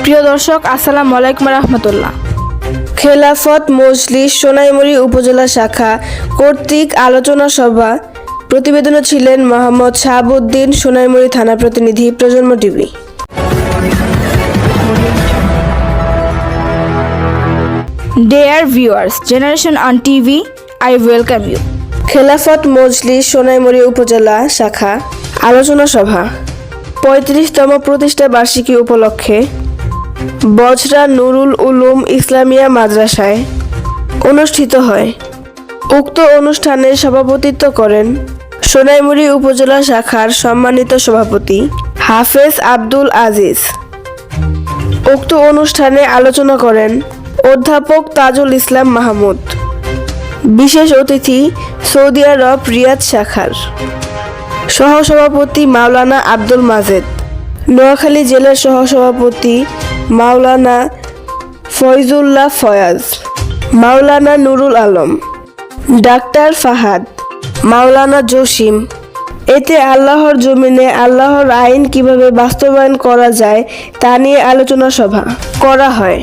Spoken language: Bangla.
প্রিয় দর্শক, আসসালামু আলাইকুম রহমতুল্লাহ। খেলাফত মজলিস সোনাইমুড়ি উপজেলা শাখা কর্তৃক আলোচনা সভা। প্রতিবেদনে ছিলেন মোহাম্মদ শাহাবুদ্দিন, সোনাইমুড়ি থানা প্রতিনিধি, প্রজন্ম TV. Dear viewers, Generation on TV, I welcome you. Khelafat Majlis Sonaimuri উপজেলা শাখা আলোচনা সভা 35তম প্রতিষ্ঠা বার্ষিকী উপলক্ষে বজরা নুরুল উলুম ইসলামিয়া মাদ্রাসায় অনুষ্ঠিত হয়। উক্ত অনুষ্ঠানে সভাপতিত্ব করেন সোনাইমুড়ি উপজেলা শাখার সম্মানিত সভাপতি হাফেজ আব্দুল আজিজ। উক্ত অনুষ্ঠানে আলোচনা করেন অধ্যাপক তাজুল ইসলাম মাহমুদ। বিশেষ অতিথি সৌদি আরব রিয়াদ শাখার সহসভাপতি মাওলানা আব্দুল মাজেদ, নোয়াখালী জেলার সহসভাপতি মাওলানা ফয়জুল্লাহ ফয়াজ, মাওলানা নুরুল আলম, ডাক্তার ফাহাদ, মাওলানা জসিম। এতে আল্লাহর জমিনে আল্লাহর আইন কিভাবে বাস্তবায়ন করা যায় তা নিয়ে আলোচনা সভা করা হয়।